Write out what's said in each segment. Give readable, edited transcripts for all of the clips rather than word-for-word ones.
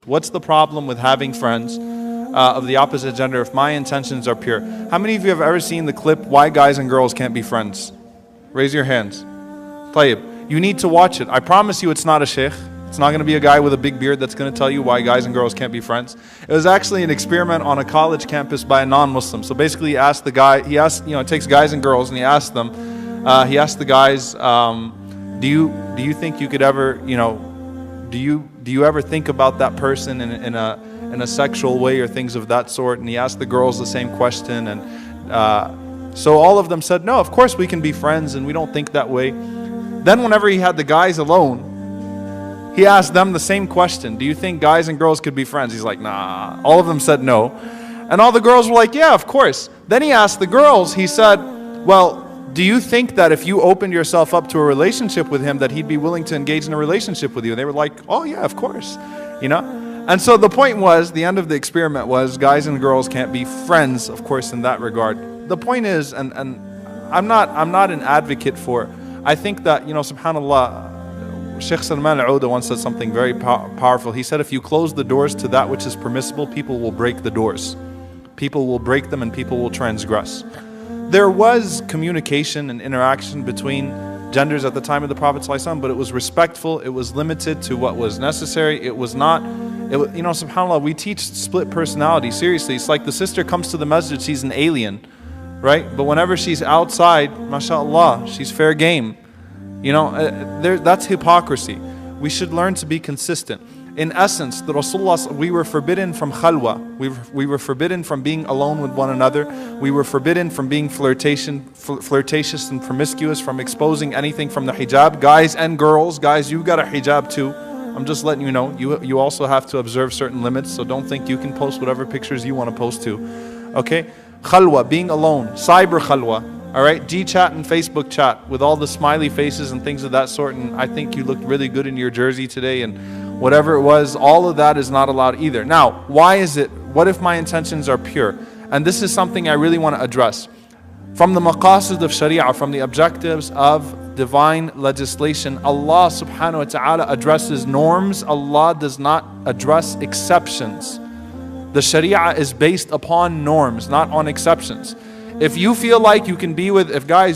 What's the problem with having friends of the opposite gender if my intentions are pure? How many of you have ever seen the clip, Why Guys and Girls Can't Be Friends? Raise your hands. Tayyib. You need to watch it. I promise you it's not a sheikh. It's not going to be a guy with a big beard that's going to tell you why guys and girls can't be friends. It was actually an experiment on a college campus by a non-Muslim. So basically he asked the guy, it takes guys and girls and he asked the guys, do you think you could ever, do you ever think about that person in a sexual way or things of that sort? And he asked the girls the same question, and so all of them said, no, of course we can be friends and we don't think that way. Then whenever he had the guys alone, he asked them the same question. Do you think guys and girls could be friends? He's like, nah. All of them said no. And all the girls were like, yeah, of course. Then he asked the girls, he said, well, do you think that if you opened yourself up to a relationship with him that he'd be willing to engage in a relationship with you? And they were like, oh yeah, of course. And so the point was, the end of the experiment was, guys and girls can't be friends, of course, in that regard. The point is, and I'm not an advocate for, I think that, subhanAllah, Sheikh Suleiman once said something very powerful. He said, if you close the doors to that which is permissible, people will break the doors. People will break them and people will transgress. There was communication and interaction between genders at the time of the Prophet ﷺ, but it was respectful, it was limited to what was necessary. It was not, subhanAllah, we teach split personality, seriously. It's like the sister comes to the masjid, she's an alien, right? But whenever she's outside, mashallah, she's fair game. That's hypocrisy. We should learn to be consistent. In essence, the Rasulullah, we were forbidden from khalwa. We were forbidden from being alone with one another. We were forbidden from being flirtatious and promiscuous, from exposing anything from the hijab. Guys and girls, guys, you got a hijab too. I'm just letting you know, you also have to observe certain limits, so don't think you can post whatever pictures you want to post too. Okay? Khalwa, being alone, cyber khalwa. Alright, G-chat and Facebook chat with all the smiley faces and things of that sort, and I think you looked really good in your jersey today, and whatever it was, all of that is not allowed either. Now, why is it? What if my intentions are pure? And this is something I really want to address. From the maqasid of Sharia, from the objectives of divine legislation, Allah subhanahu wa ta'ala addresses norms. Allah does not address exceptions. The Sharia is based upon norms, not on exceptions. If you feel like you can be with,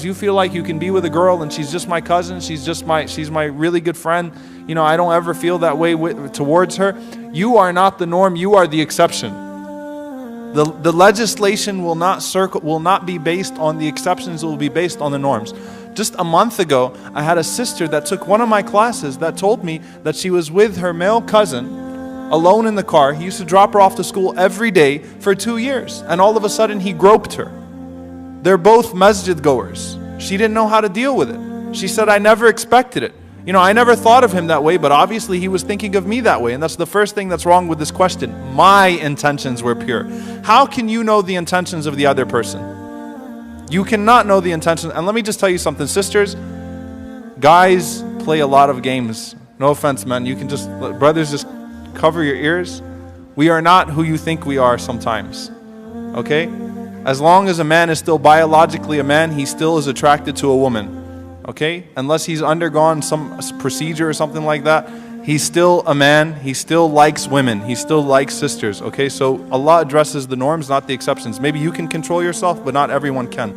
you feel like you can be with a girl and she's just my cousin, she's my really good friend, I don't ever feel that way towards her, you are not the norm, you are the exception. The legislation will not be based on the exceptions, it will be based on the norms. Just a month ago, I had a sister that took one of my classes that told me that she was with her male cousin, alone in the car. He used to drop her off to school every day for 2 years, and all of a sudden he groped her. They're both masjid goers. She didn't know how to deal with it. She said, I never expected it. I never thought of him that way, but obviously he was thinking of me that way. And that's the first thing that's wrong with this question. My intentions were pure. How can you know the intentions of the other person? You cannot know the intentions. And let me just tell you something, sisters. Guys play a lot of games. No offense, man. Brothers, just cover your ears. We are not who you think we are sometimes. Okay? As long as a man is still biologically a man, he still is attracted to a woman. Okay? Unless he's undergone some procedure or something like that, he's still a man, he still likes women, he still likes sisters. Okay? So Allah addresses the norms, not the exceptions. Maybe you can control yourself, but not everyone can.